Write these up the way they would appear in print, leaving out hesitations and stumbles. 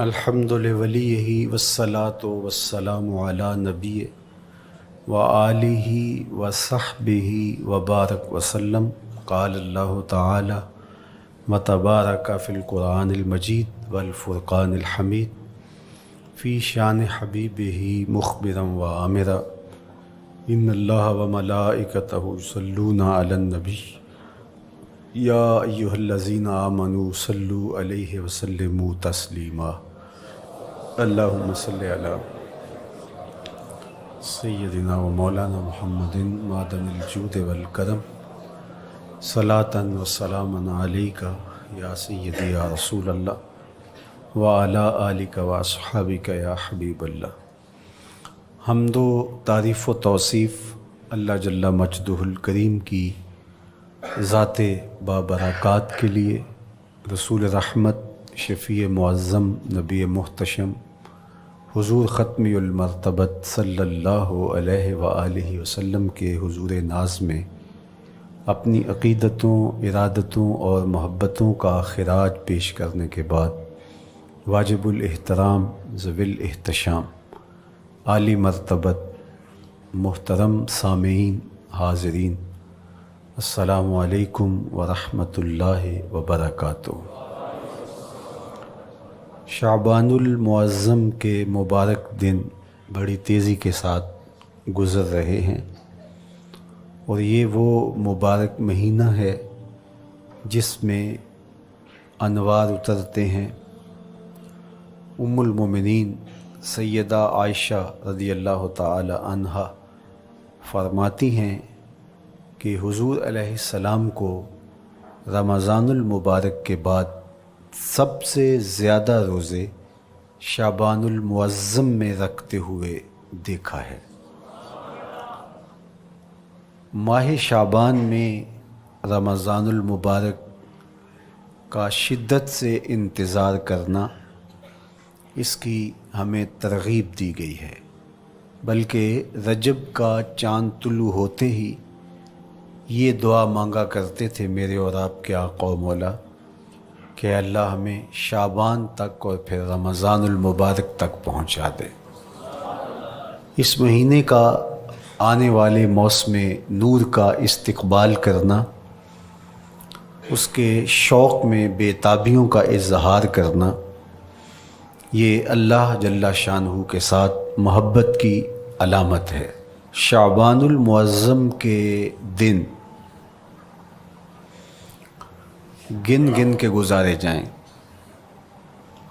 الحمد لولیہ والصلاة والسلام علی نبی وآلہ وصحبہ وبارک وسلم. قال اللہ تعالی وتبارک فی القرآن المجید والفرقان الحمید فی شان حبیبہ مخبرا وآمرا ان اللہ وملائکتہ یصلون علی النبی یا ایہا الذین آمنوا صلوا علیہ وسلموا تسلیما. اللہم صلی علی سیدنا و مولانا محمد معدن الجود والکرم صلاۃ و سلاما علیک یا سیدی یا رسول اللہ وعلی آلک و اصحابک یا حبیب اللہ. حمد و تعریف و توصیف اللہ جل مجدہ الکریم کی ذات بابرکات کے لیے، رسول رحمت، شفیع معظم، نبی محتشم، حضور ختمی المرتبت صلی اللہ علیہ وآلہ وسلم کے حضور ناز میں اپنی عقیدتوں، ارادتوں اور محبتوں کا خراج پیش کرنے کے بعد واجب الاحترام، ذوی الاحتشام، عالی مرتبت محترم سامعین، حاضرین، السلام علیکم ورحمۃ اللہ وبرکاتہ. شعبان المعظم کے مبارک دن بڑی تیزی کے ساتھ گزر رہے ہیں، اور یہ وہ مبارک مہینہ ہے جس میں انوار اترتے ہیں. ام المومنین سیدہ عائشہ رضی اللہ تعالی عنہا فرماتی ہیں کہ حضور علیہ السلام کو رمضان المبارک کے بعد سب سے زیادہ روزے شعبان المعظم میں رکھتے ہوئے دیکھا ہے. ماہ شعبان میں رمضان المبارک کا شدت سے انتظار کرنا، اس کی ہمیں ترغیب دی گئی ہے، بلکہ رجب کا چاند طلوع ہوتے ہی یہ دعا مانگا کرتے تھے میرے اور آپ کے آقا و مولا کہ اللہ ہمیں شعبان تک اور پھر رمضان المبارک تک پہنچا دے. اس مہینے کا آنے والے موسم نور کا استقبال کرنا، اس کے شوق میں بے تابیوں کا اظہار کرنا، یہ اللہ جل شانہ کے ساتھ محبت کی علامت ہے. شعبان المعظم کے دن گن گن کے گزارے جائیں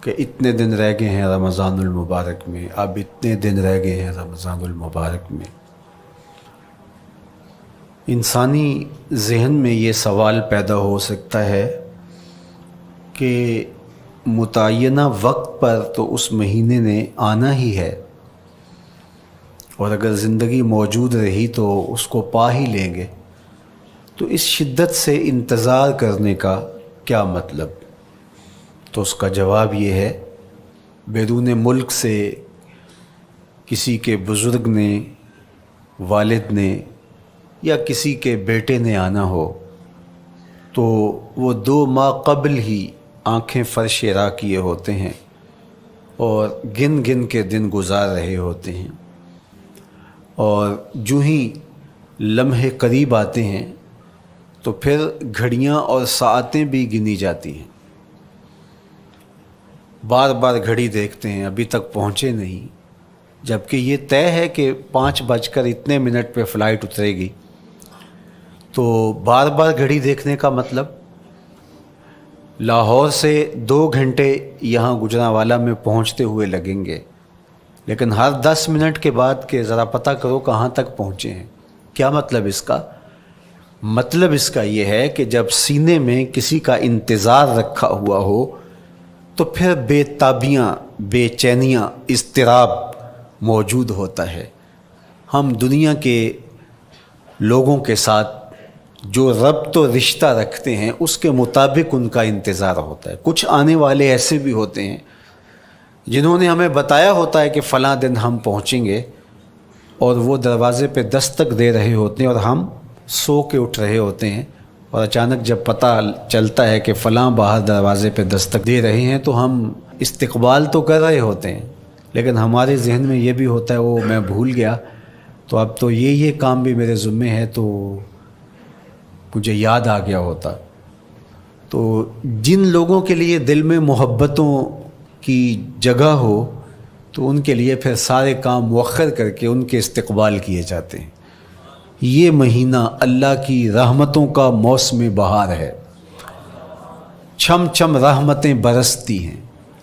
کہ اتنے دن رہ گئے ہیں رمضان المبارک میں، اب اتنے دن رہ گئے ہیں رمضان المبارک میں. انسانی ذہن میں یہ سوال پیدا ہو سکتا ہے کہ متعینہ وقت پر تو اس مہینے نے آنا ہی ہے، اور اگر زندگی موجود رہی تو اس کو پا ہی لیں گے، تو اس شدت سے انتظار کرنے کا کیا مطلب؟ تو اس کا جواب یہ ہے، بیرون ملک سے کسی کے بزرگ نے، والد نے یا کسی کے بیٹے نے آنا ہو تو وہ 2 ماہ قبل ہی آنکھیں فرش راہ کیے ہوتے ہیں اور گن گن کے دن گزار رہے ہوتے ہیں، اور جو ہی لمحے قریب آتے ہیں تو پھر گھڑیاں اور ساعتیں بھی گنی جاتی ہیں. بار بار گھڑی دیکھتے ہیں، ابھی تک پہنچے نہیں، جبکہ یہ طے ہے کہ 5:02 پہ فلائٹ اترے گی. تو بار بار گھڑی دیکھنے کا مطلب لاہور سے 2 گھنٹے یہاں گجرانوالہ میں پہنچتے ہوئے لگیں گے، لیکن ہر 10 منٹ کے بعد کہ ذرا پتہ کرو کہاں تک پہنچے ہیں. کیا مطلب اس کا؟ مطلب اس کا یہ ہے کہ جب سینے میں کسی کا انتظار رکھا ہوا ہو تو پھر بے تابیاں، بے چینیاں، اضطراب موجود ہوتا ہے. ہم دنیا کے لوگوں کے ساتھ جو ربط و رشتہ رکھتے ہیں اس کے مطابق ان کا انتظار ہوتا ہے. کچھ آنے والے ایسے بھی ہوتے ہیں جنہوں نے ہمیں بتایا ہوتا ہے کہ فلاں دن ہم پہنچیں گے، اور وہ دروازے پہ دستک دے رہے ہوتے ہیں اور ہم سو کے اٹھ رہے ہوتے ہیں اور اچانک جب پتہ چلتا ہے کہ فلاں باہر دروازے پہ دستک دے رہے ہیں تو ہم استقبال تو کر رہے ہوتے ہیں، لیکن ہمارے ذہن میں یہ بھی ہوتا ہے وہ میں بھول گیا، تو اب تو یہ کام بھی میرے ذمے ہے، تو مجھے یاد آ گیا ہوتا۔ تو جن لوگوں کے لیے دل میں محبتوں کی جگہ ہو تو ان کے لیے پھر سارے کام مؤخر کر کے ان کے استقبال کیے جاتے ہیں۔ یہ مہینہ اللہ کی رحمتوں کا موسم بہار ہے، چھم چھم رحمتیں برستی ہیں،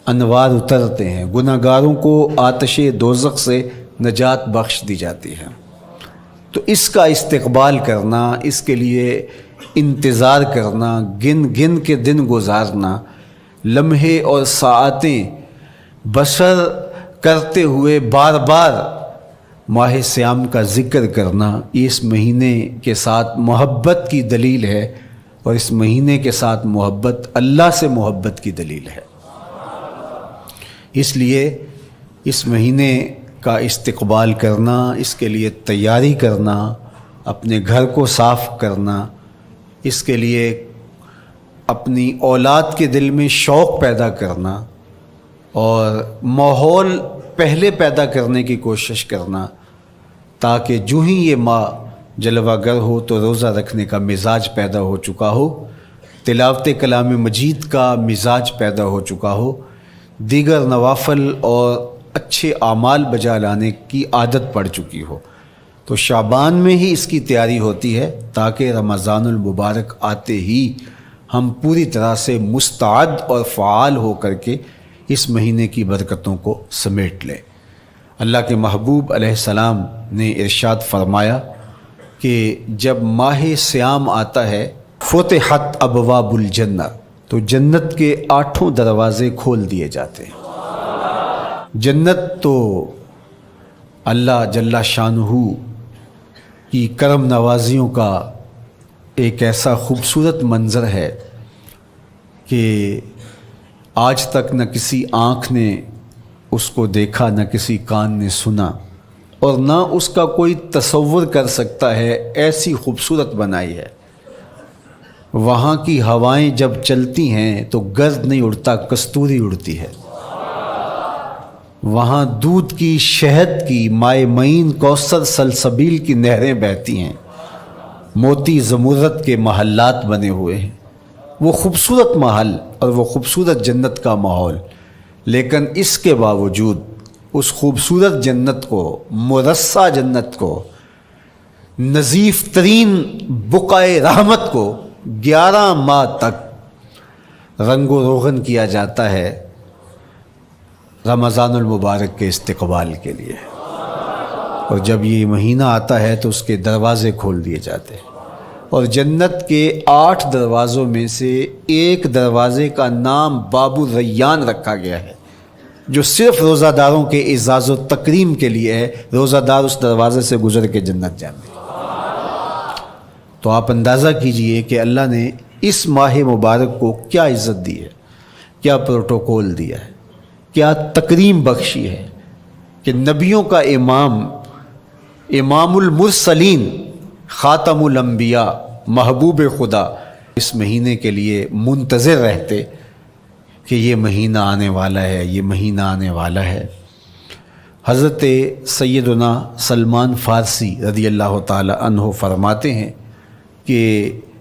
انوار اترتے ہیں، گناہگاروں کو آتش دوزخ سے نجات بخش دی جاتی ہے۔ تو اس کا استقبال کرنا، اس کے لیے انتظار کرنا، گن گن کے دن گزارنا، لمحے اور ساعتیں بسر کرتے ہوئے بار بار ماہ سیام کا ذکر کرنا، اس مہینے کے ساتھ محبت کی دلیل ہے، اور اس مہینے کے ساتھ محبت اللہ سے محبت کی دلیل ہے۔ اس لیے اس مہینے کا استقبال کرنا، اس کے لیے تیاری کرنا، اپنے گھر کو صاف کرنا، اس کے لیے اپنی اولاد کے دل میں شوق پیدا کرنا اور ماحول پہلے پیدا کرنے کی کوشش کرنا، تاکہ جو ہی یہ ماہ جلوہ گر ہو تو روزہ رکھنے کا مزاج پیدا ہو چکا ہو، تلاوت کلام مجید کا مزاج پیدا ہو چکا ہو، دیگر نوافل اور اچھے اعمال بجا لانے کی عادت پڑ چکی ہو۔ تو شعبان میں ہی اس کی تیاری ہوتی ہے تاکہ رمضان المبارک آتے ہی ہم پوری طرح سے مستعد اور فعال ہو کر کے اس مہینے کی برکتوں کو سمیٹ لیں۔ اللہ کے محبوب علیہ السلام نے ارشاد فرمایا کہ جب ماہ سیام آتا ہے فتحت ابواب الجنہ، تو جنت کے 8 دروازے کھول دیے جاتے ہیں۔ جنت تو اللہ جل شانہ کی کرم نوازیوں کا ایک ایسا خوبصورت منظر ہے کہ آج تک نہ کسی آنکھ نے اس کو دیکھا، نہ کسی کان نے سنا، اور نہ اس کا کوئی تصور کر سکتا ہے، ایسی خوبصورت بنائی ہے۔ وہاں کی ہوائیں جب چلتی ہیں تو گرد نہیں اڑتا، کستوری اڑتی ہے۔ وہاں دودھ کی، شہد کی، مائع معین، کوثر، سلسبیل کی نہریں بہتی ہیں، موتی زمرد کے محلات بنے ہوئے ہیں۔ وہ خوبصورت محل اور وہ خوبصورت جنت کا ماحول، لیکن اس کے باوجود اس خوبصورت جنت کو، مرصع جنت کو، نظیف ترین بقعۂ رحمت کو 11 ماہ تک رنگ و روغن کیا جاتا ہے رمضان المبارک کے استقبال کے لیے۔ اور جب یہ مہینہ آتا ہے تو اس کے دروازے کھول دیے جاتے ہیں، اور جنت کے 8 دروازوں میں سے ایک دروازے کا نام باب الریان رکھا گیا ہے، جو صرف روزہ داروں کے اعزاز و تکریم کے لیے ہے۔ روزہ دار اس دروازے سے گزر کے جنت جاتے ہیں۔ تو آپ اندازہ کیجئے کہ اللہ نے اس ماہ مبارک کو کیا عزت دی ہے، کیا پروٹوکول دیا ہے، کیا تکریم بخشی ہے کہ نبیوں کا امام، امام المرسلین، خاتم الانبیاء، محبوب خدا اس مہینے کے لیے منتظر رہتے کہ یہ مہینہ آنے والا ہے، یہ مہینہ آنے والا ہے۔ حضرت سیدنا سلمان فارسی رضی اللہ تعالی عنہ فرماتے ہیں کہ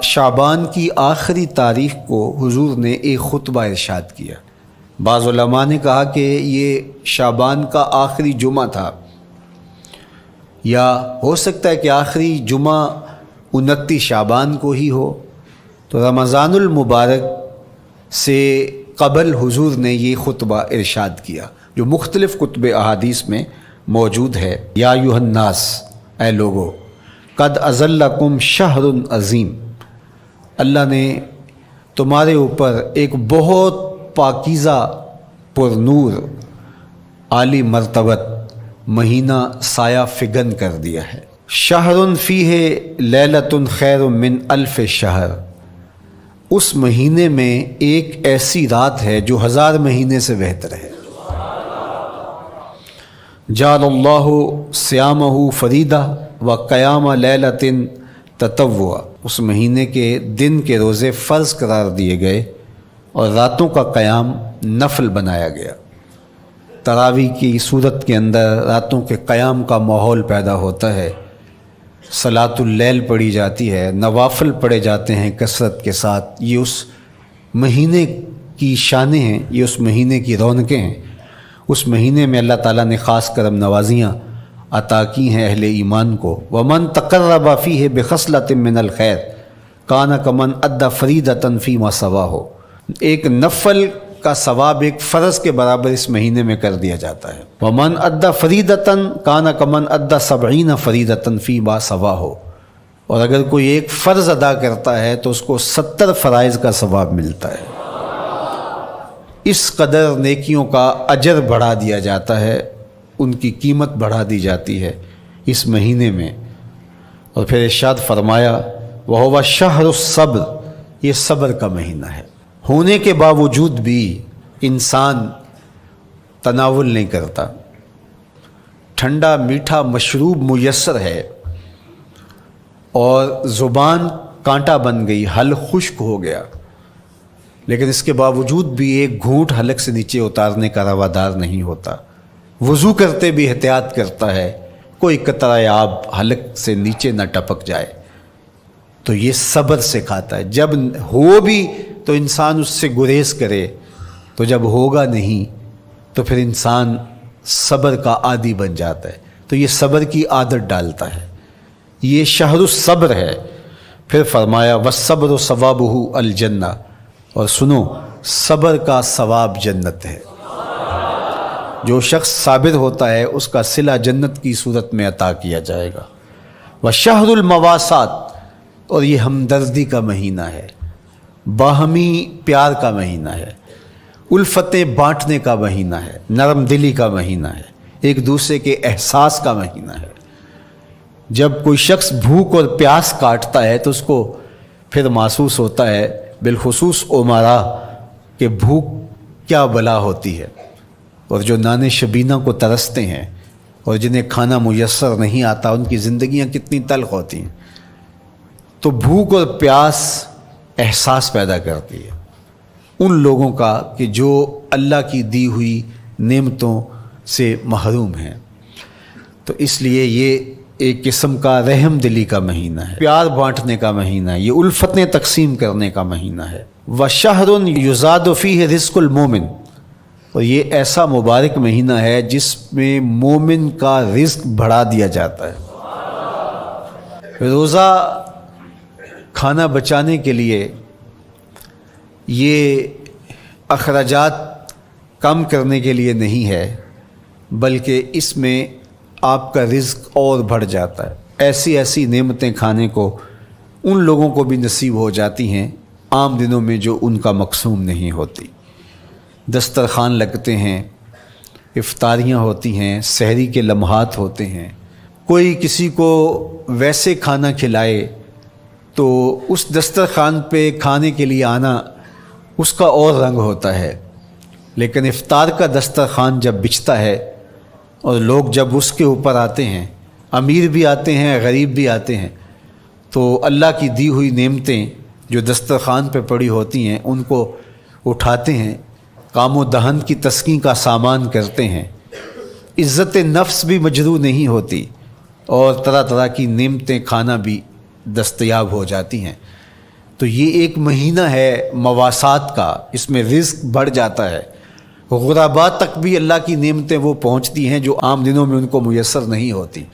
شعبان کی آخری تاریخ کو حضور نے ایک خطبہ ارشاد کیا۔ بعض علماء نے کہا کہ یہ شعبان کا آخری جمعہ تھا، یا ہو سکتا ہے کہ آخری جمعہ 29 شعبان کو ہی ہو۔ تو رمضان المبارک سے قبل حضور نے یہ خطبہ ارشاد کیا، جو مختلف کتب احادیث میں موجود ہے۔ یا ایھا الناس، اے لوگو، قد اظلکم شہر عظیم، اللہ نے تمہارے اوپر ایک بہت پاکیزہ، پر نور، عالی مرتبت مہینہ سایہ فگن کر دیا ہے۔ شہر فیہ لیلۃ خیر من الف شہر، اس مہینے میں ایک ایسی رات ہے جو 1000 مہینے سے بہتر ہے۔ جعل اللہ صیامہ فریدہ و قیام لیلۃ تطوع، اس مہینے کے دن کے روزے فرض قرار دیے گئے اور راتوں کا قیام نفل بنایا گیا۔ تراویح کی صورت کے اندر راتوں کے قیام کا ماحول پیدا ہوتا ہے، صلاۃ اللیل پڑھی جاتی ہے، نوافل پڑھے جاتے ہیں کثرت کے ساتھ۔ یہ اس مہینے کی شانیں ہیں، یہ اس مہینے کی رونقیں ہیں۔ اس مہینے میں اللہ تعالیٰ نے خاص کرم نوازیاں عطا کی ہیں اہل ایمان کو۔ وَمَن تَقَرَّبَ فِيهِ بِخَصْلَةٍ مِّنَ الْخَيْرِ كَانَ كَمَنْ أَدَّى فَرِيضَةً فِيمَا سَوَاهُ۔ ایک نفل کا ثواب ایک فرض کے برابر اس مہینے میں کر دیا جاتا ہے۔ وَمَنْ أَدَّى فَرِيضَةً كَانَ كَمَنْ أَدَّى 70 فَرِيضَةً فِيمَا سَوَاهُ۔ اور اگر کوئی ایک فرض ادا کرتا ہے تو اس کو 70 فرائض کا ثواب ملتا ہے۔ اس قدر نیکیوں کا اجر بڑھا دیا جاتا ہے، ان کی قیمت بڑھا دی جاتی ہے اس مہینے میں۔ اور پھر ارشاد فرمایا وَهُوَ شَهْرُ الصَّبْرِ، یہ صبر کا مہینہ ہے۔ ہونے کے باوجود بھی انسان تناول نہیں کرتا۔ ٹھنڈا میٹھا مشروب میسر ہے اور زبان کانٹا بن گئی، حلق خشک ہو گیا، لیکن اس کے باوجود بھی ایک گھونٹ حلق سے نیچے اتارنے کا روادار نہیں ہوتا۔ وضو کرتے بھی احتیاط کرتا ہے کوئی قطرہ آب حلق سے نیچے نہ ٹپک جائے۔ تو یہ صبر سکھاتا ہے۔ جب ہو بھی تو انسان اس سے گریز کرے، تو جب ہوگا نہیں تو پھر انسان صبر کا عادی بن جاتا ہے، تو یہ صبر کی عادت ڈالتا ہے۔ یہ شہر الصبر ہے۔ پھر فرمایا وَالصَّبْرُ ثَوَابُهُ الْجَنَّةُ، اور سنو صبر کا ثواب جنت ہے۔ جو شخص صابر ہوتا ہے اس کا صلہ جنت کی صورت میں عطا کیا جائے گا۔ وَشَهْرُ الْمَوَاسَاتِ، اور یہ ہمدردی کا مہینہ ہے، باہمی پیار کا مہینہ ہے، الفتیں بانٹنے کا مہینہ ہے، نرم دلی کا مہینہ ہے، ایک دوسرے کے احساس کا مہینہ ہے۔ جب کوئی شخص بھوک اور پیاس کاٹتا ہے تو اس کو پھر محسوس ہوتا ہے، بالخصوص امراء، کہ بھوک کیا بلا ہوتی ہے، اور جو نان شبینہ کو ترستے ہیں اور جنہیں کھانا میسر نہیں آتا ان کی زندگیاں کتنی تلخ ہوتی ہیں۔ تو بھوک اور پیاس احساس پیدا کرتی ہے ان لوگوں کا کہ جو اللہ کی دی ہوئی نعمتوں سے محروم ہیں۔ تو اس لیے یہ ایک قسم کا رحم دلی کا مہینہ ہے، پیار بانٹنے کا مہینہ ہے، یہ الفتیں تقسیم کرنے کا مہینہ ہے۔ وَشَهْرٌ يُزَادُ فِيهِ رِزْقُ الْمُؤْمِنِ، اور یہ ایسا مبارک مہینہ ہے جس میں مومن کا رزق بڑھا دیا جاتا ہے۔ روزہ کھانا بچانے کے لیے یہ اخراجات کم کرنے کے لیے نہیں ہے، بلکہ اس میں آپ کا رزق اور بڑھ جاتا ہے۔ ایسی ایسی نعمتیں کھانے کو ان لوگوں کو بھی نصیب ہو جاتی ہیں عام دنوں میں جو ان کا مقسوم نہیں ہوتی۔ دسترخوان لگتے ہیں، افطاریاں ہوتی ہیں، سحری کے لمحات ہوتے ہیں، کوئی کسی کو ویسے کھانا کھلائے تو اس دسترخوان پہ کھانے کے لیے آنا اس کا اور رنگ ہوتا ہے۔ لیکن افطار کا دسترخوان جب بچھتا ہے اور لوگ جب اس کے اوپر آتے ہیں، امیر بھی آتے ہیں، غریب بھی آتے ہیں، تو اللہ کی دی ہوئی نعمتیں جو دسترخوان پہ پڑی ہوتی ہیں ان کو اٹھاتے ہیں، کام و دہن کی تسکین کا سامان کرتے ہیں، عزت نفس بھی مجروح نہیں ہوتی اور طرح طرح کی نعمتیں کھانا بھی دستیاب ہو جاتی ہیں۔ تو یہ ایک مہینہ ہے مواسات کا، اس میں رزق بڑھ جاتا ہے، غرباء تک بھی اللہ کی نعمتیں وہ پہنچتی ہیں جو عام دنوں میں ان کو میسر نہیں ہوتی،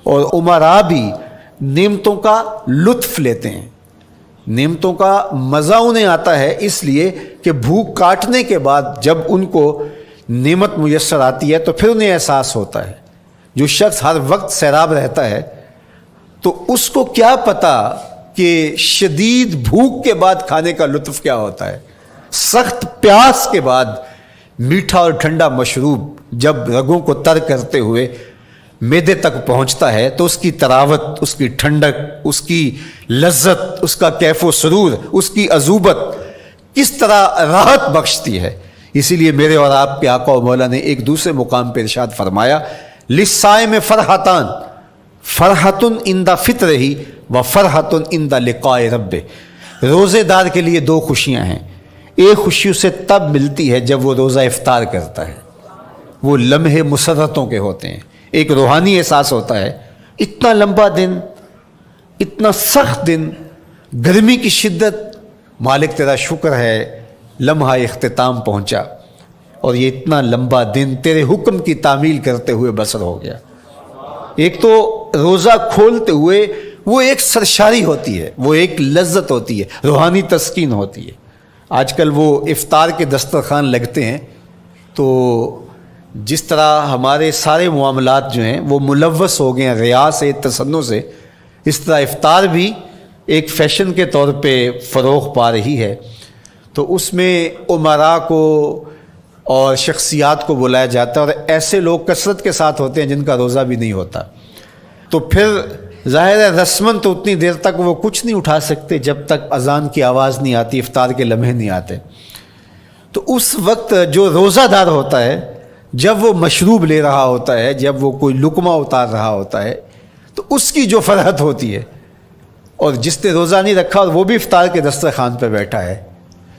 اور امراء بھی نعمتوں کا لطف لیتے ہیں، نعمتوں کا مزہ انہیں آتا ہے، اس لیے کہ بھوک کاٹنے کے بعد جب ان کو نعمت میسر آتی ہے تو پھر انہیں احساس ہوتا ہے۔ جو شخص ہر وقت سیراب رہتا ہے تو اس کو کیا پتہ کہ شدید بھوک کے بعد کھانے کا لطف کیا ہوتا ہے۔ سخت پیاس کے بعد میٹھا اور ٹھنڈا مشروب جب رگوں کو تر کرتے ہوئے معدے تک پہنچتا ہے تو اس کی تراوت، اس کی ٹھنڈک، اس کی لذت، اس کا کیف و سرور، اس کی عذوبت کس طرح راحت بخشتی ہے۔ اسی لیے میرے اور آپ کے آقا و مولا نے ایک دوسرے مقام پہ ارشاد فرمایا لِلصَّائِمِ فَرْحَتَانِ فَرْحَةٌ عِنْدَ فِطْرِهِ وفرحۃ عند لقاء رب، روزے دار کے لیے دو خوشیاں ہیں. ایک خوشی اسے تب ملتی ہے جب وہ روزہ افطار کرتا ہے، وہ لمحے مسرتوں کے ہوتے ہیں، ایک روحانی احساس ہوتا ہے. اتنا لمبا دن، اتنا سخت دن، گرمی کی شدت، مالک تیرا شکر ہے لمحہ اختتام پہنچا، اور یہ اتنا لمبا دن تیرے حکم کی تعمیل کرتے ہوئے بسر ہو گیا. ایک تو روزہ کھولتے ہوئے وہ ایک سرشاری ہوتی ہے، وہ ایک لذت ہوتی ہے، روحانی تسکین ہوتی ہے. آج کل وہ افطار کے دسترخوان لگتے ہیں تو جس طرح ہمارے سارے معاملات جو ہیں وہ ملوث ہو گئے ہیں ریا سے، تصنع سے، اس طرح افطار بھی ایک فیشن کے طور پہ فروغ پا رہی ہے. تو اس میں امراء کو اور شخصیات کو بلایا جاتا ہے، اور ایسے لوگ کثرت کے ساتھ ہوتے ہیں جن کا روزہ بھی نہیں ہوتا. تو پھر ظاہر ہے رسماً تو اتنی دیر تک وہ کچھ نہیں اٹھا سکتے جب تک اذان کی آواز نہیں آتی، افطار کے لمحے نہیں آتے. تو اس وقت جو روزہ دار ہوتا ہے، جب وہ مشروب لے رہا ہوتا ہے، جب وہ کوئی لقمہ اتار رہا ہوتا ہے، تو اس کی جو فرحت ہوتی ہے، اور جس نے روزہ نہیں رکھا اور وہ بھی افطار کے دسترخوان پہ بیٹھا ہے،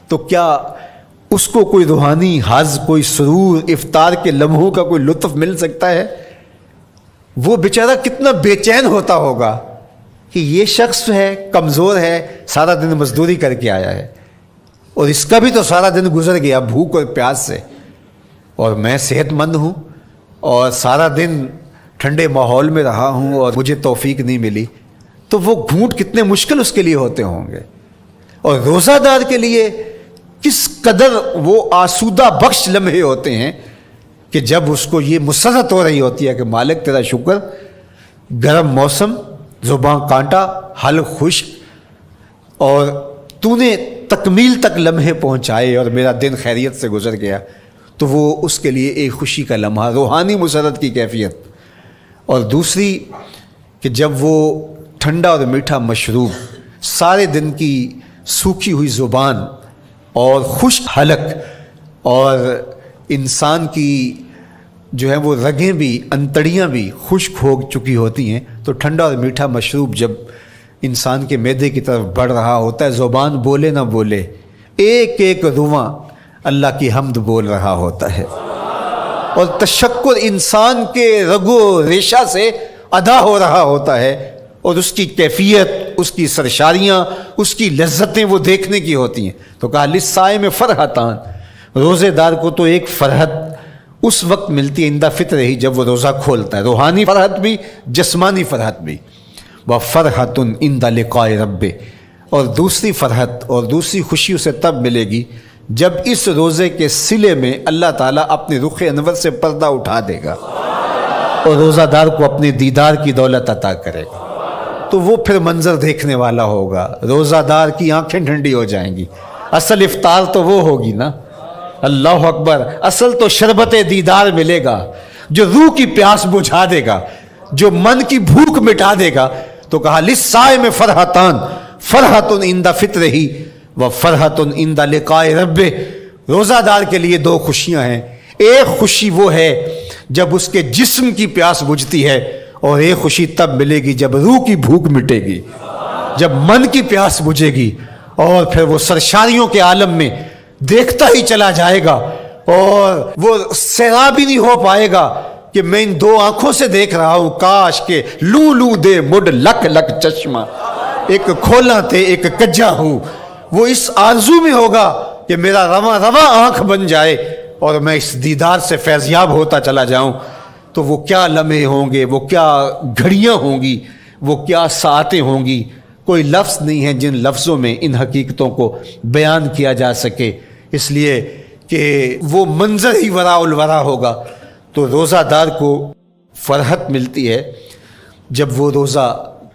تو کیا اس کو کوئی روحانی حظ، کوئی سرور، افطار کے لمحوں کا کوئی لطف مل سکتا ہے؟ وہ بیچارہ کتنا بے چین ہوتا ہوگا کہ یہ شخص جو ہے کمزور ہے، سارا دن مزدوری کر کے آیا ہے، اور اس کا بھی تو سارا دن گزر گیا بھوک اور پیاس سے، اور میں صحت مند ہوں اور سارا دن ٹھنڈے ماحول میں رہا ہوں اور مجھے توفیق نہیں ملی. تو وہ گھونٹ کتنے مشکل اس کے لیے ہوتے ہوں گے. اور روزہ دار کے لیے کس قدر وہ آسودہ بخش لمحے ہوتے ہیں کہ جب اس کو یہ مسرت ہو رہی ہوتی ہے کہ مالک تیرا شکر، گرم موسم، زباں کانٹا، حلق خشک، اور تو نے تکمیل تک لمحے پہنچائے اور میرا دن خیریت سے گزر گیا. تو وہ اس کے لیے ایک خوشی کا لمحہ، روحانی مسرت کی کیفیت. اور دوسری کہ جب وہ ٹھنڈا اور میٹھا مشروب، سارے دن کی سوکھی ہوئی زبان اور خشک حلق، اور انسان کی جو ہے وہ رگیں بھی، انتڑیاں بھی خشک ہو چکی ہوتی ہیں، تو ٹھنڈا اور میٹھا مشروب جب انسان کے معدے کی طرف بڑھ رہا ہوتا ہے، زبان بولے نہ بولے، ایک ایک رواں اللہ کی حمد بول رہا ہوتا ہے، اور تشکر انسان کے رگ و ریشہ سے ادا ہو رہا ہوتا ہے، اور اس کی کیفیت، اس کی سرشاریاں، اس کی لذتیں وہ دیکھنے کی ہوتی ہیں. تو کہا للصائم فرحتان، روزے دار کو تو ایک فرحت اس وقت ملتی ہے عند فطر ہی، جب وہ روزہ کھولتا ہے، روحانی فرحت بھی، جسمانی فرحت بھی. وفرحۃ عند لقاء رب، اور دوسری فرحت اور دوسری خوشی اسے تب ملے گی جب اس روزے کے صلے میں اللہ تعالیٰ اپنے رخ انور سے پردہ اٹھا دے گا اور روزہ دار کو اپنے دیدار کی دولت عطا کرے گا. تو وہ پھر منظر دیکھنے والا ہوگا، روزہ دار کی آنکھیں ٹھنڈی ہو جائیں گی. اصل افطار تو وہ ہوگی نا، اللہ اکبر، اصل تو شربت دیدار ملے گا جو روح کی پیاس بجھا دے گا، جو من کی بھوک مٹا دے گا. تو کہا للصائم فرحتان، فرحۃ عند فطرہ وفرحۃ عند لقاء رب، روزہ دار کے لیے دو خوشیاں ہیں. ایک خوشی وہ ہے جب اس کے جسم کی پیاس بجھتی ہے، اور ایک خوشی تب ملے گی جب روح کی بھوک مٹے گی، جب من کی پیاس بجھے گی، اور پھر وہ سرشاریوں کے عالم میں دیکھتا ہی چلا جائے گا، اور وہ سیراب ہی نہیں ہو پائے گا کہ میں ان دو آنکھوں سے دیکھ رہا ہوں، کاش کہ لوں لوں دے مڈ لک لک چشمہ، ایک کھولا تے ایک کجا ہوں. وہ اس آرزو میں ہوگا کہ میرا رواں رواں آنکھ بن جائے اور میں اس دیدار سے فیضیاب ہوتا چلا جاؤں. تو وہ کیا لمحے ہوں گے، وہ کیا گھڑیاں ہوں گی، وہ کیا ساعتیں ہوں گی. کوئی لفظ نہیں ہے جن لفظوں میں ان حقیقتوں کو بیان کیا جا سکے، اس لیے کہ وہ منظر ہی وراء الورا ہوگا. تو روزہ دار کو فرحت ملتی ہے جب وہ روزہ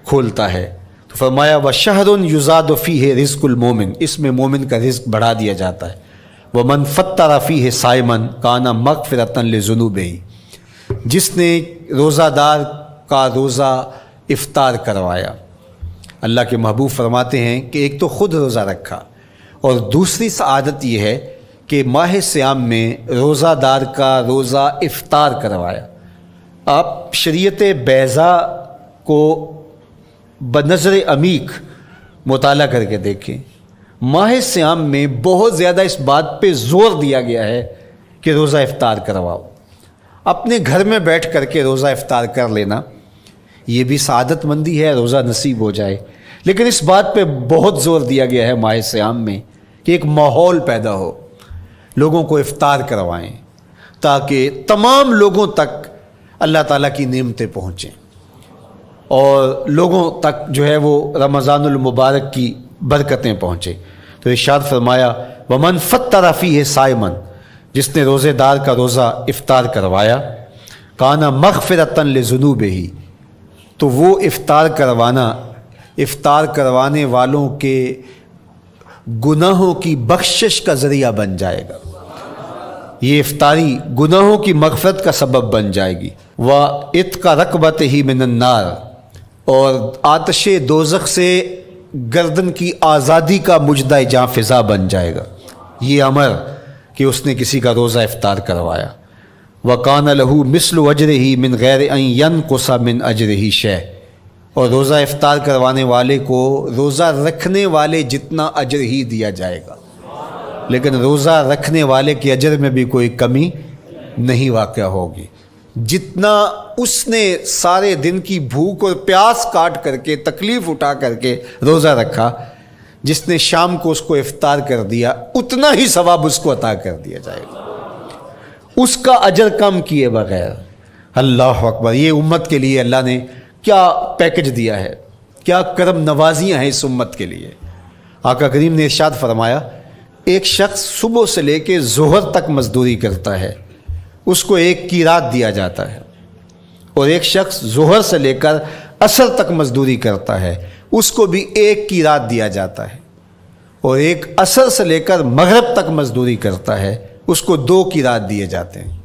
کھولتا ہے. تو فرمایا وَشَهْرٌ يُزَادُ فِيهِ رِزْقُ الْمُؤْمِنِ، اس میں مومن کا رزق بڑھا دیا جاتا ہے. وَمَنْ فَطَّرَ فِيهِ صَائِمًا كَانَ مَغْفِرَةً لِذُنُوبِهِ، جس نے روزہ دار کا روزہ افطار کروایا. اللہ کے محبوب فرماتے ہیں کہ ایک تو خود روزہ رکھا، اور دوسری سعادت یہ ہے کہ ماہ صیام میں روزہ دار کا روزہ افطار کروایا. آپ شریعت بیضاء کو بنظر عمیق مطالعہ کر کے دیکھیں، ماہ صیام میں بہت زیادہ اس بات پہ زور دیا گیا ہے کہ روزہ افطار کرواؤ۔ اپنے گھر میں بیٹھ کر کے روزہ افطار کر لینا یہ بھی سعادت مندی ہے، روزہ نصیب ہو جائے، لیکن اس بات پہ بہت زور دیا گیا ہے ماہ صیام میں کہ ایک ماحول پیدا ہو، لوگوں کو افطار کروائیں تاکہ تمام لوگوں تک اللہ تعالیٰ کی نعمتیں پہنچیں اور لوگوں تک جو ہے وہ رمضان المبارک کی برکتیں پہنچیں۔ تو ارشاد فرمایا ومن فطر فیہ صائما، جس نے روزے دار کا روزہ افطار کروایا، کان مغفرۃ لذنوبہ، تو وہ افطار کروانے والوں کے گناہوں کی بخشش کا ذریعہ بن جائے گا، یہ افطاری گناہوں کی مغفرت کا سبب بن جائے گی۔ وَعِتْقَ رَقْبَتِهِ مِنَ النَّارِ، اور آتش دوزخ سے گردن کی آزادی کا مجدہ جاں فضا بن جائے گا، یہ امر کہ اس نے کسی کا روزہ افطار کروایا۔ وَقَانَ لَهُ مِثْلُ أَجْرِهِ مِنْ غَيْرِ أَنْ يَنْقُصَ مِنْ أَجْرِهِ شَيْءٌ، اور روزہ افطار کروانے والے کو روزہ رکھنے والے جتنا اجر ہی دیا جائے گا، لیکن روزہ رکھنے والے کے اجر میں بھی کوئی کمی نہیں واقع ہوگی۔ جتنا اس نے سارے دن کی بھوک اور پیاس کاٹ کر کے تکلیف اٹھا کر کے روزہ رکھا، جس نے شام کو اس کو افطار کر دیا اتنا ہی ثواب اس کو عطا کر دیا جائے گا، اس کا اجر کم کیے بغیر۔ اللہ اکبر، یہ امت کے لیے اللہ نے کیا پیکج دیا ہے، کیا کرم نوازیاں ہیں اس امت کے لیے۔ آقا کریم نے ارشاد فرمایا ایک شخص صبح سے لے کے ظہر تک مزدوری کرتا ہے، اس کو ایک قیراط دیا جاتا ہے، اور ایک شخص ظہر سے لے کر عصر تک مزدوری کرتا ہے، اس کو بھی ایک قیراط دیا جاتا ہے، اور ایک عصر سے لے کر مغرب تک مزدوری کرتا ہے، اس کو 2 قیراط دیے جاتے ہیں۔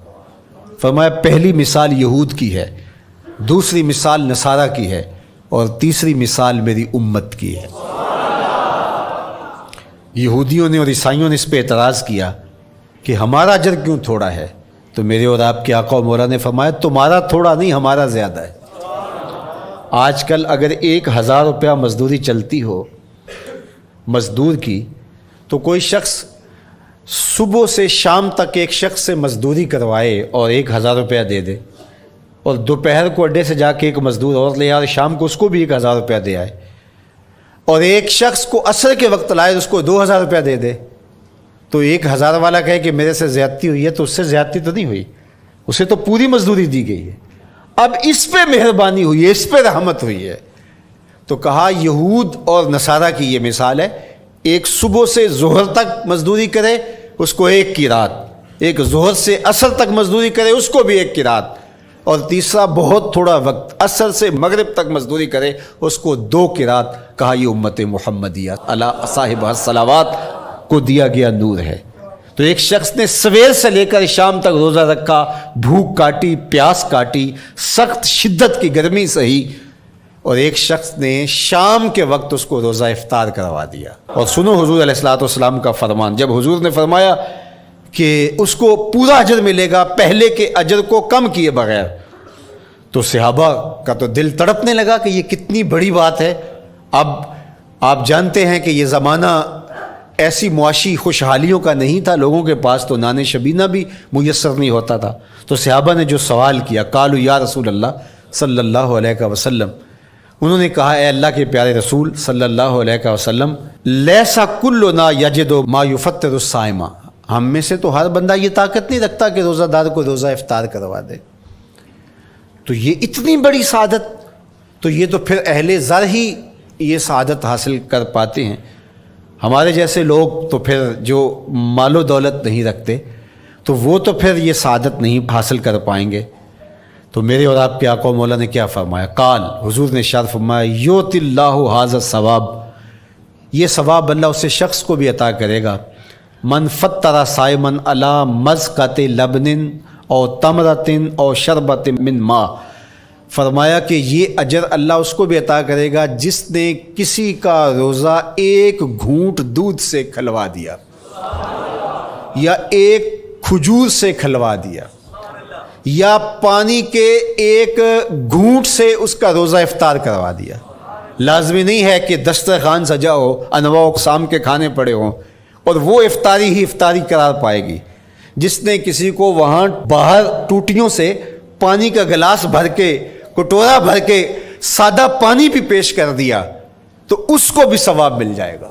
فرمایا پہلی مثال یہود کی ہے، دوسری مثال نصارہ کی ہے، اور تیسری مثال میری امت کی ہے۔ یہودیوں نے اور عیسائیوں نے اس پہ اعتراض کیا کہ ہمارا اجر کیوں تھوڑا ہے، تو میرے اور آپ کے آقا و مولا نے فرمایا تمہارا تھوڑا نہیں، ہمارا زیادہ ہے۔ آج کل اگر 1000 روپیہ مزدوری چلتی ہو مزدور کی، تو کوئی شخص صبح سے شام تک ایک شخص سے مزدوری کروائے اور 1000 روپیہ دے دے، اور دوپہر کو اڈے سے جا کے ایک مزدور اور لے آئے اور شام کو اس کو بھی 1000 روپیہ دے آئے، اور ایک شخص کو عصر کے وقت لائے اس کو 2000 روپیہ دے دے، تو 1000 والا کہے کہ میرے سے زیادتی ہوئی ہے، تو اس سے زیادتی تو نہیں ہوئی، اسے تو پوری مزدوری دی گئی ہے، اب اس پہ مہربانی ہوئی ہے، اس پہ رحمت ہوئی ہے۔ تو کہا یہود اور نصارہ کی یہ مثال ہے، ایک صبح سے ظہر تک مزدوری کرے اس کو 1 قیراط، ایک ظہر سے عصر تک مزدوری کرے اس کو بھی 1 قیراط، اور تیسرا بہت تھوڑا وقت عصر سے مغرب تک مزدوری کرے اس کو 2 قیراط۔ کہا یہ امت محمدیہ علی صاحب الصلوات کو دیا گیا نور ہے۔ تو ایک شخص نے سویر سے لے کر شام تک روزہ رکھا، بھوک کاٹی، پیاس کاٹی، سخت شدت کی گرمی سہی، اور ایک شخص نے شام کے وقت اس کو روزہ افطار کروا دیا۔ اور سنو حضور علیہ الصلوۃ والسلام کا فرمان، جب حضور نے فرمایا کہ اس کو پورا اجر ملے گا پہلے کے اجر کو کم کیے بغیر، تو صحابہ کا تو دل تڑپنے لگا کہ یہ کتنی بڑی بات ہے۔ اب آپ جانتے ہیں کہ یہ زمانہ ایسی معاشی خوشحالیوں کا نہیں تھا، لوگوں کے پاس تو نان شبینہ بھی میسر نہیں ہوتا تھا، تو صحابہ نے جو سوال کیا، قالوا یا رسول اللہ صلی اللہ علیہ وسلم، انہوں نے کہا اے اللہ کے پیارے رسول صلی اللہ علیہ وسلم، لیسا کلنا یجد ما یفطر الصائم، ہم میں سے تو ہر بندہ یہ طاقت نہیں رکھتا کہ روزہ دار کو روزہ افطار کروا دے، تو یہ اتنی بڑی سعادت، تو یہ تو پھر اہل زر ہی یہ سعادت حاصل کر پاتے ہیں، ہمارے جیسے لوگ تو پھر جو مال و دولت نہیں رکھتے تو وہ تو پھر یہ سعادت نہیں حاصل کر پائیں گے۔ تو میرے اور آپ کے آقا و مولا نے کیا فرمایا، قال، حضور نے ارشاد فرمایا یؤتی اللہ ھذا الثواب، یہ ثواب اللہ اسے شخص کو بھی عطا کرے گا، من فطر صائما علی مزقۃ لبن او تمرۃ او شربۃ من ماء، فرمایا کہ یہ اجر اللہ اس کو بھی عطا کرے گا جس نے کسی کا روزہ 1 گھونٹ دودھ سے کھلوا دیا، یا 1 کھجور سے کھلوا دیا، یا پانی کے 1 گھونٹ سے اس کا روزہ افطار کروا دیا۔ لازمی نہیں ہے کہ دسترخوان سجا ہو، انواع اقسام کے کھانے پڑے ہوں اور وہ افطاری ہی افطاری قرار پائے گی۔ جس نے کسی کو وہاں باہر ٹوٹیوں سے پانی کا گلاس بھر کے، کٹورا بھر کے سادہ پانی بھی پیش کر دیا تو اس کو بھی ثواب مل جائے گا۔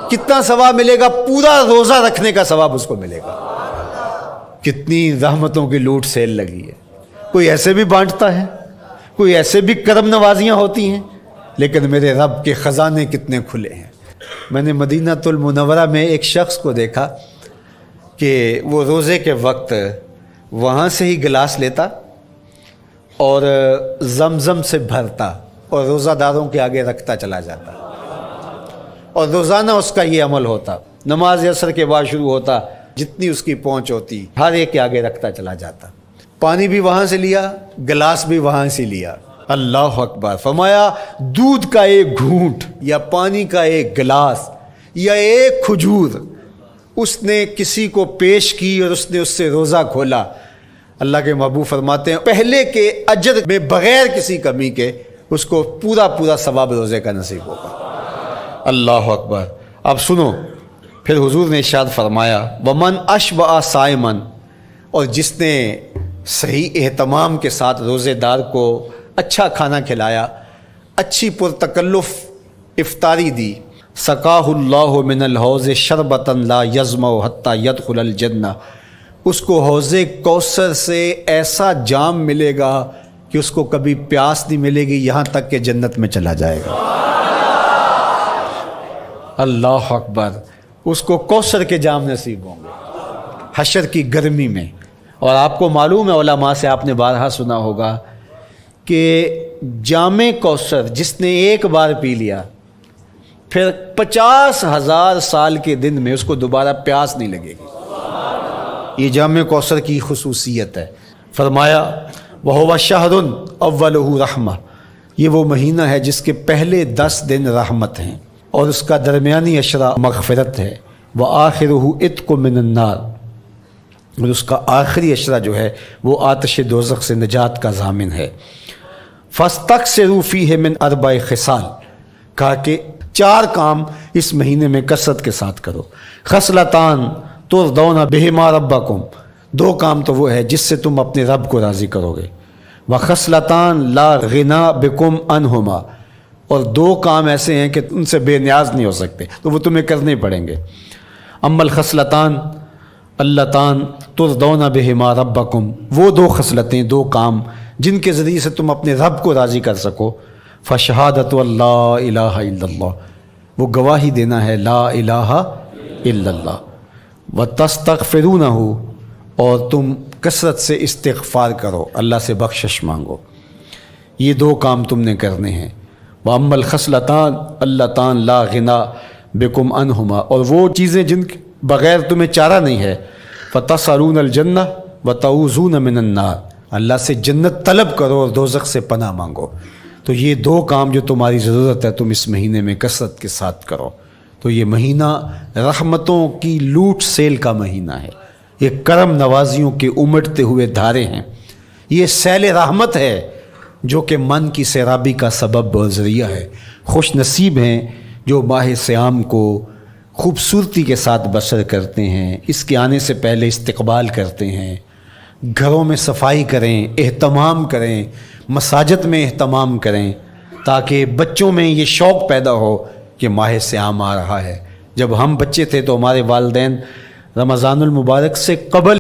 کتنا ثواب ملے گا؟ پورا روزہ رکھنے کا ثواب اس کو ملے گا۔ کتنی رحمتوں کی لوٹ سیل لگی ہے۔ کوئی ایسے بھی بانٹتا ہے، کوئی ایسے بھی کرم نوازیاں ہوتی ہیں، لیکن میرے رب کے خزانے کتنے کھلے ہیں۔ میں نے مدینہ المنورہ میں ایک شخص کو دیکھا کہ وہ روزے کے وقت وہاں سے ہی گلاس لیتا اور زمزم سے بھرتا اور روزہ داروں کے آگے رکھتا چلا جاتا، اور روزانہ اس کا یہ عمل ہوتا۔ نماز عصر کے بعد شروع ہوتا، جتنی اس کی پہنچ ہوتی ہر ایک کے آگے رکھتا چلا جاتا۔ پانی بھی وہاں سے لیا، گلاس بھی وہاں سے لیا۔ اللہ اکبر! فرمایا دودھ کا ایک گھونٹ یا پانی کا ایک گلاس یا ایک کھجور اس نے کسی کو پیش کی اور اس نے اس سے روزہ کھولا، اللہ کے محبوب فرماتے ہیں پہلے کے اجر میں بغیر کسی کمی کے اس کو پورا ثواب روزے کا نصیب ہوگا۔ اللہ اکبر! اب سنو، پھر حضور نے ارشاد فرمایا ومن اشبع صائما، اور جس نے صحیح اہتمام کے ساتھ روزے دار کو اچھا کھانا کھلایا، اچھی پرتکلف افطاری دی، سقاہ اللہ من الحوض شربتا لا یظمأ حتی یدخل الجنہ، اس کو حوض کوثر سے ایسا جام ملے گا کہ اس کو کبھی پیاس نہیں ملے گی یہاں تک کہ جنت میں چلا جائے گا۔ اللہ اکبر! اس کو کوثر کے جام نصیب ہوں گے حشر کی گرمی میں۔ اور آپ کو معلوم ہے، علماء سے آپ نے بارہا سنا ہوگا کہ جام کوثر جس نے ایک بار پی لیا پھر 50,000 سال کے دن میں اس کو دوبارہ پیاس نہیں لگے گی۔ یہ جام کوثر کی خصوصیت ہے۔ فرمایا وَهُوَ شَهْرٌ أَوَّلُهُ رَحْمَةٌ، یہ وہ مہینہ ہے جس کے پہلے 10 دن رحمت ہیں اور اس کا درمیانی عشرہ مغفرت ہے، وَآخِرُهُ عِتْقٌ مِّنَ النَّارِ، اور اس کا آخری عشرہ جو ہے وہ آتش دوزخ سے نجات کا ضامن ہے۔ فَاسْتَكْثِرُوا فِيهِ مِنْ 4 خِصَالٍ، کہا کہ 4 کام اس مہینے میں کثرت کے ساتھ کرو۔ خصلتان ترضون بہما ربکم، 2 کام تو وہ ہے جس سے تم اپنے رب کو راضی کرو گے۔ وخصلتان لا غنا بکم عنہما، اور 2 کام ایسے ہیں کہ ان سے بے نیاز نہیں ہو سکتے تو وہ تمہیں کرنے پڑیں گے۔ اما الخصلتان اللتان ترضون بہما ربکم، وہ 2 خصلتیں، 2 کام جن کے ذریعے سے تم اپنے رب کو راضی کر سکو۔ فشہادت اللہ الہ الا اللہ، وہ گواہی دینا ہے لا الہ الا اللہ۔ وتستغفرونہ، اور تم کثرت سے استغفار کرو، اللہ سے بخشش مانگو۔ یہ 2 کام تم نے کرنے ہیں۔ وَأَمَّا الْخَصْلَتَانِ اللَّتَانِ لَا غِنَىٰ بِكُمْ عَنْهُمَا، اور وہ چیزیں جن کے بغیر تمہیں چارہ نہیں ہے۔ فَتَسْأَلُونَ الْجَنَّةَ وَتَعُوذُونَ مِنَ النَّارِ، اللہ سے جنت طلب کرو اور دوزخ سے پناہ مانگو۔ تو یہ 2 کام جو تمہاری ضرورت ہے تم اس مہینے میں کثرت کے ساتھ کرو۔ تو یہ مہینہ رحمتوں کی لوٹ سیل کا مہینہ ہے، یہ کرم نوازیوں کے امٹتے ہوئے دھارے ہیں، یہ سیل رحمت ہے جو کہ من کی سیرابی کا سبب اور ذریعہ ہے۔ خوش نصیب ہیں جو ماہ صیام کو خوبصورتی کے ساتھ بسر کرتے ہیں، اس کے آنے سے پہلے استقبال کرتے ہیں، گھروں میں صفائی کریں، اہتمام کریں، مساجد میں اہتمام کریں، تاکہ بچوں میں یہ شوق پیدا ہو کہ ماہ صیام آ رہا ہے۔ جب ہم بچے تھے تو ہمارے والدین رمضان المبارک سے قبل